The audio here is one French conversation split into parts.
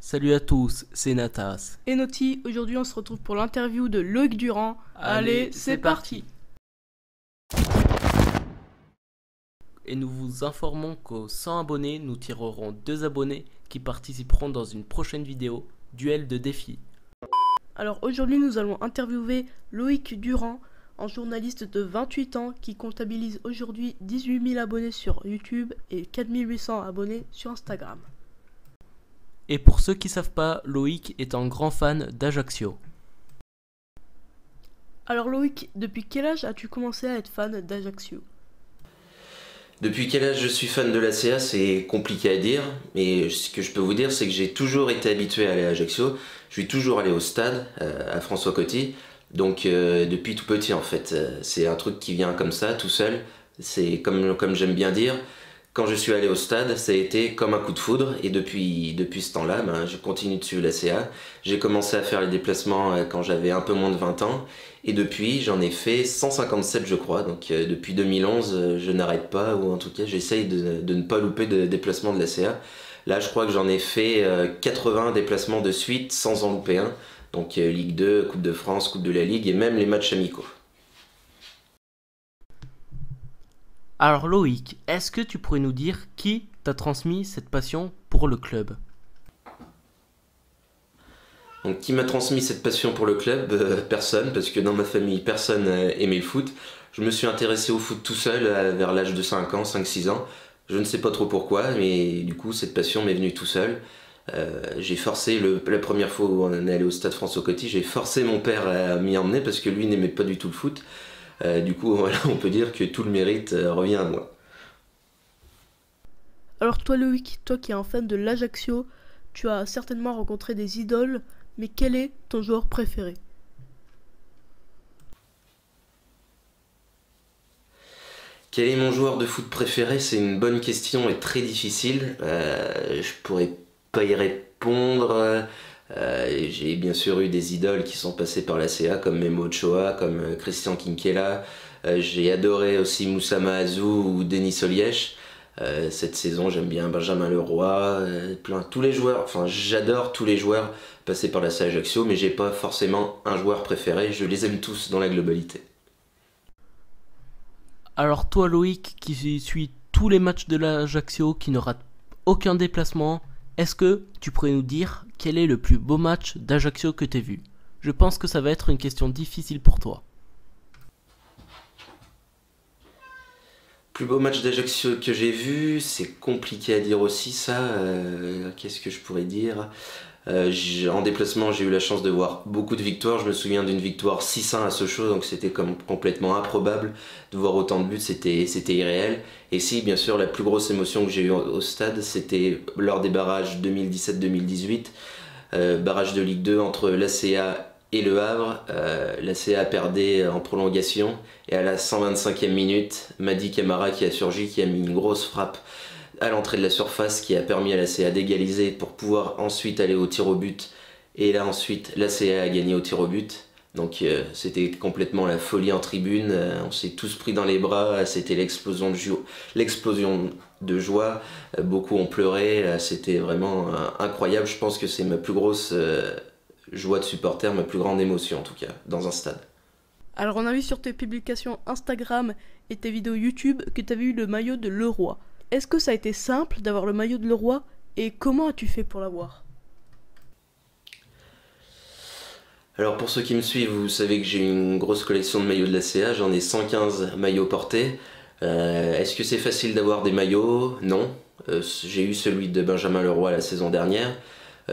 Salut à tous, c'est Natas. Et Noti, aujourd'hui on se retrouve pour l'interview de Loïc Durand. Allez, c'est parti. Et nous vous informons qu'aux 100 abonnés, nous tirerons 2 abonnés qui participeront dans une prochaine vidéo, duel de défis. Alors aujourd'hui nous allons interviewer Loïc Durand, un journaliste de 28 ans qui comptabilise aujourd'hui 18 000 abonnés sur YouTube et 4 800 abonnés sur Instagram. Et pour ceux qui savent pas, Loïc est un grand fan d'Ajaccio. Alors Loïc, depuis quel âge as-tu commencé à être fan d'Ajaccio ? Depuis quel âge je suis fan de l'ACA, c'est compliqué à dire, mais ce que je peux vous dire, c'est que j'ai toujours été habitué à aller à Ajaccio. Je suis toujours allé au stade, à François Coty, donc depuis tout petit en fait. C'est un truc qui vient comme ça, tout seul. C'est comme j'aime bien dire, quand je suis allé au stade, ça a été comme un coup de foudre, et depuis ce temps-là, je continue de suivre l'ACA. J'ai commencé à faire les déplacements quand j'avais un peu moins de 20 ans, et depuis j'en ai fait 157 je crois, donc depuis 2011 je n'arrête pas, ou en tout cas j'essaye de ne pas louper de déplacements de l'ACA. Là je crois que j'en ai fait 80 déplacements de suite sans en louper un, donc Ligue 2, Coupe de France, Coupe de la Ligue et même les matchs amicaux. Alors Loïc, est-ce que tu pourrais nous dire qui t'a transmis cette passion pour le club ? Donc qui m'a transmis cette passion pour le club ? Personne, parce que dans ma famille, personne aimait le foot. Je me suis intéressé au foot tout seul vers l'âge de 5 ans, 5-6 ans. Je ne sais pas trop pourquoi, mais du coup cette passion m'est venue tout seul. J'ai forcé, la première fois où on est allé au stade François Coty, j'ai forcé mon père à m'y emmener parce que lui n'aimait pas du tout le foot. Du coup voilà, on peut dire que tout le mérite revient à moi. Alors toi Loïc, toi qui es un fan de l'Ajaccio, tu as certainement rencontré des idoles, mais quel est ton joueur préféré ? Quel est mon joueur de foot préféré ? C'est une bonne question et très difficile. Je pourrais pas y répondre. J'ai bien sûr eu des idoles qui sont passées par la CA, comme Memo Ochoa, comme Christian Quinquela. J'ai adoré aussi Moussa Maazou ou Denis Oliech. Cette saison, j'aime bien Benjamin Leroy, tous les joueurs. Enfin, j'adore tous les joueurs passés par la CA Ajaccio, mais j'ai pas forcément un joueur préféré. Je les aime tous dans la globalité. Alors toi Loïc, qui suit tous les matchs de l'Ajaccio, qui ne rate aucun déplacement, est-ce que tu pourrais nous dire quel est le plus beau match d'Ajaccio que tu aies vu ? Je pense que ça va être une question difficile pour toi. Plus beau match d'Ajaccio que j'ai vu, c'est compliqué à dire aussi ça. Qu'est-ce que je pourrais dire ? En déplacement, j'ai eu la chance de voir beaucoup de victoires. Je me souviens d'une victoire 6-1 à Sochaux, donc c'était complètement improbable de voir autant de buts, c'était irréel. Et si, bien sûr, la plus grosse émotion que j'ai eue au stade, c'était lors des barrages 2017-2018, barrage de Ligue 2 entre l'ACA et Le Havre. L'ACA perdait en prolongation, et à la 125e minute, Madi Camara qui a surgi, qui a mis une grosse frappe à l'entrée de la surface qui a permis à l'ACA d'égaliser pour pouvoir ensuite aller au tir au but, et là ensuite l'ACA a gagné au tir au but. Donc c'était complètement la folie en tribune, on s'est tous pris dans les bras, c'était l'explosion de joie, beaucoup ont pleuré, c'était vraiment incroyable. Je pense que c'est ma plus grosse joie de supporter, ma plus grande émotion en tout cas, dans un stade. Alors on a vu sur tes publications Instagram et tes vidéos YouTube que tu avais eu le maillot de Leroy. Est-ce que ça a été simple d'avoir le maillot de Leroy et comment as-tu fait pour l'avoir ? Alors pour ceux qui me suivent, vous savez que j'ai une grosse collection de maillots de la CA, j'en ai 115 maillots portés. Est-ce que c'est facile d'avoir des maillots ? Non. J'ai eu celui de Benjamin Leroy la saison dernière.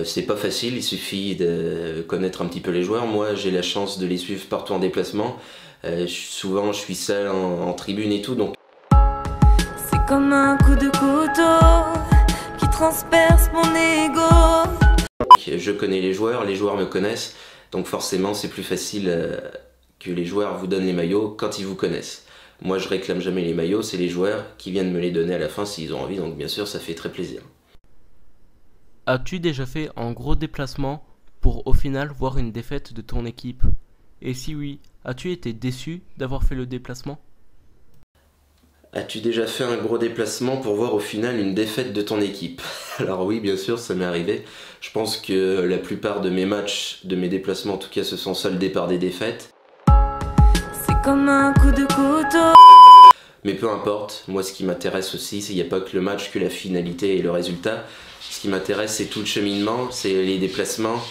C'est pas facile, il suffit de connaître un petit peu les joueurs. Moi j'ai la chance de les suivre partout en déplacement. Souvent je suis seul en tribune et tout, donc comme un coup de couteau qui transperce mon ego. Je connais les joueurs me connaissent, donc forcément c'est plus facile que les joueurs vous donnent les maillots quand ils vous connaissent. Moi je réclame jamais les maillots, c'est les joueurs qui viennent me les donner à la fin s'ils ont envie, donc bien sûr ça fait très plaisir. As-tu déjà fait un gros déplacement pour au final voir une défaite de ton équipe ? Et si oui, as-tu été déçu d'avoir fait le déplacement ? As-tu déjà fait un gros déplacement pour voir au final une défaite de ton équipe? Alors oui, bien sûr, ça m'est arrivé. Je pense que la plupart de mes matchs, de mes déplacements en tout cas, se sont soldés par des défaites. C'est comme un coup de couteau. Mais peu importe, moi ce qui m'intéresse aussi, il n'y a pas que le match, que la finalité et le résultat. Ce qui m'intéresse, c'est tout le cheminement, c'est les déplacements.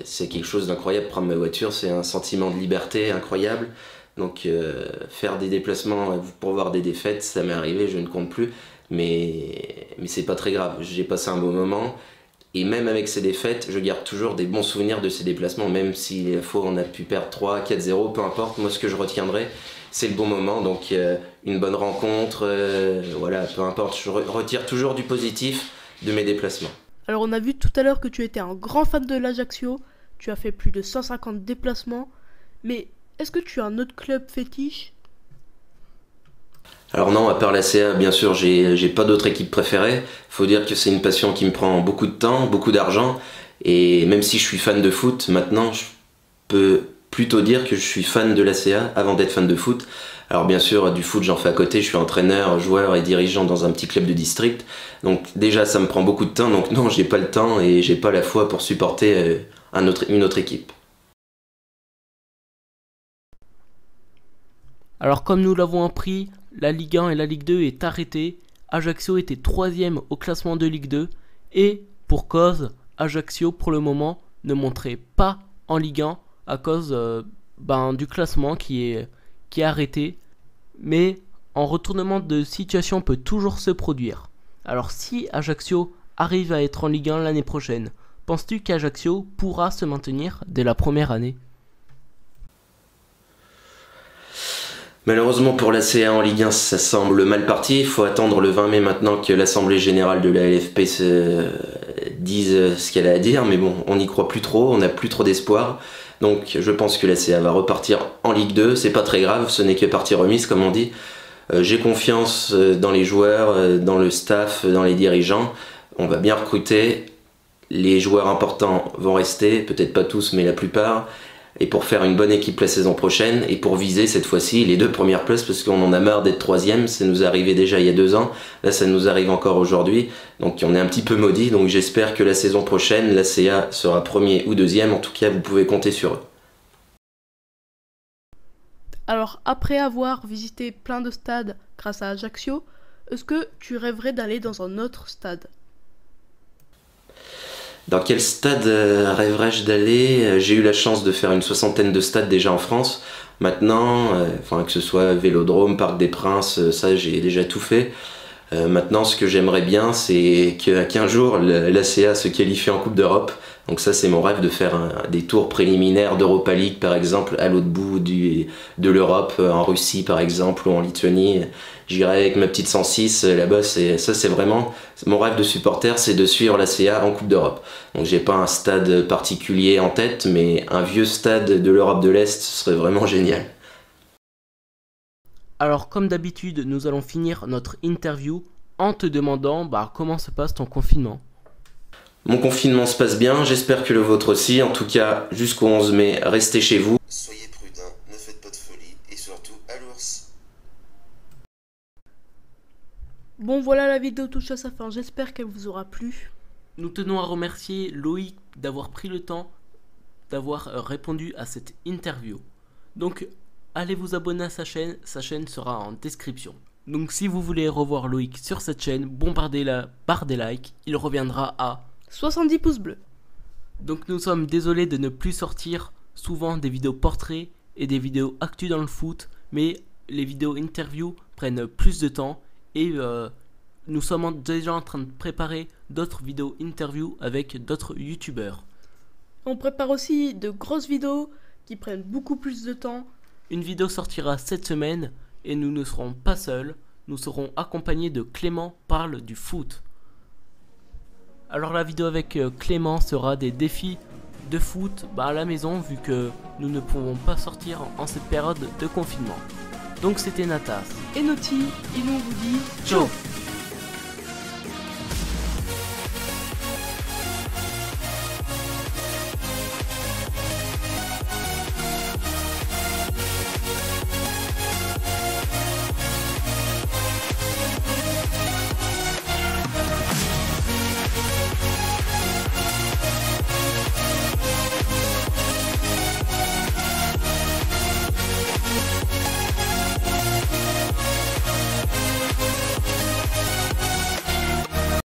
C'est quelque chose d'incroyable, prendre ma voiture, c'est un sentiment de liberté incroyable. Donc faire des déplacements pour voir des défaites, ça m'est arrivé, je ne compte plus. Mais c'est pas très grave, j'ai passé un bon moment. Et même avec ces défaites, je garde toujours des bons souvenirs de ces déplacements, même si fois on a pu perdre 3, 4-0, peu importe. Moi ce que je retiendrai, c'est le bon moment, donc une bonne rencontre, voilà, peu importe. Je retire toujours du positif de mes déplacements. Alors on a vu tout à l'heure que tu étais un grand fan de l'Ajaccio, tu as fait plus de 150 déplacements, mais est-ce que tu as un autre club fétiche? Alors non, à part la CA, bien sûr, j'ai pas d'autre équipe préférée. Faut dire que c'est une passion qui me prend beaucoup de temps, beaucoup d'argent, et même si je suis fan de foot, maintenant je peux plutôt dire que je suis fan de la CA avant d'être fan de foot. Alors bien sûr, du foot j'en fais à côté, je suis entraîneur, joueur et dirigeant dans un petit club de district. Donc déjà ça me prend beaucoup de temps, donc non, j'ai pas le temps et j'ai pas la foi pour supporter une autre équipe. Alors comme nous l'avons appris, la Ligue 1 et la Ligue 2 est arrêtée. Ajaccio était 3e au classement de Ligue 2 et pour cause, Ajaccio pour le moment ne monterait pas en Ligue 1 à cause du classement qui est arrêté. Mais un retournement de situation peut toujours se produire. Alors si Ajaccio arrive à être en Ligue 1 l'année prochaine, penses-tu qu'Ajaccio pourra se maintenir dès la première année? Malheureusement pour la CA en Ligue 1, ça semble mal parti. Il faut attendre le 20 mai maintenant que l'Assemblée Générale de la LFP dise ce qu'elle a à dire. Mais bon, on n'y croit plus trop, on n'a plus trop d'espoir. Donc je pense que la CA va repartir en Ligue 2. C'est pas très grave, ce n'est que partie remise comme on dit. J'ai confiance dans les joueurs, dans le staff, dans les dirigeants. On va bien recruter. Les joueurs importants vont rester, peut-être pas tous mais la plupart. Et pour faire une bonne équipe la saison prochaine et pour viser cette fois-ci les 2 premières places parce qu'on en a marre d'être 3e, ça nous est arrivé déjà il y a 2 ans, là ça nous arrive encore aujourd'hui, donc on est un petit peu maudit, donc j'espère que la saison prochaine la CA sera 1er ou 2e, en tout cas vous pouvez compter sur eux. Alors après avoir visité plein de stades grâce à Ajaccio, est-ce que tu rêverais d'aller dans un autre stade? Dans quel stade rêverais-je d'aller? J'ai eu la chance de faire une 60aine de stades déjà en France. Maintenant, que ce soit Vélodrome, Parc des Princes, ça j'ai déjà tout fait. Maintenant, ce que j'aimerais bien, c'est qu'un jour, l'ACA se qualifie en Coupe d'Europe. Donc ça, c'est mon rêve de faire des tours préliminaires d'Europa League, par exemple, à l'autre bout de l'Europe, en Russie, par exemple, ou en Lituanie. J'irai avec ma petite 106 là-bas. Ça, c'est vraiment mon rêve de supporter, c'est de suivre l'ACA en Coupe d'Europe. Donc j'ai pas un stade particulier en tête, mais un vieux stade de l'Europe de l'Est, ce serait vraiment génial. Alors comme d'habitude, nous allons finir notre interview en te demandant comment se passe ton confinement. Mon confinement se passe bien, j'espère que le vôtre aussi. En tout cas, jusqu'au 11 mai, restez chez vous. Soyez prudents, ne faites pas de folie et surtout à l'ours. Bon voilà, la vidéo touche à sa fin, j'espère qu'elle vous aura plu. Nous tenons à remercier Loïc d'avoir pris le temps d'avoir répondu à cette interview. Donc allez vous abonner à sa chaîne sera en description. Donc si vous voulez revoir Loïc sur cette chaîne, bombardez la barre des likes, il reviendra à 70 pouces bleus. Donc nous sommes désolés de ne plus sortir souvent des vidéos portraits et des vidéos actu dans le foot, mais les vidéos interview prennent plus de temps et nous sommes déjà en train de préparer d'autres vidéos interview avec d'autres youtubeurs. On prépare aussi de grosses vidéos qui prennent beaucoup plus de temps. Une vidéo sortira cette semaine et nous ne serons pas seuls, nous serons accompagnés de Clément parle du foot. Alors la vidéo avec Clément sera des défis de foot à la maison vu que nous ne pouvons pas sortir en cette période de confinement. Donc c'était Natas et Naughty, et nous on vous dit ciao.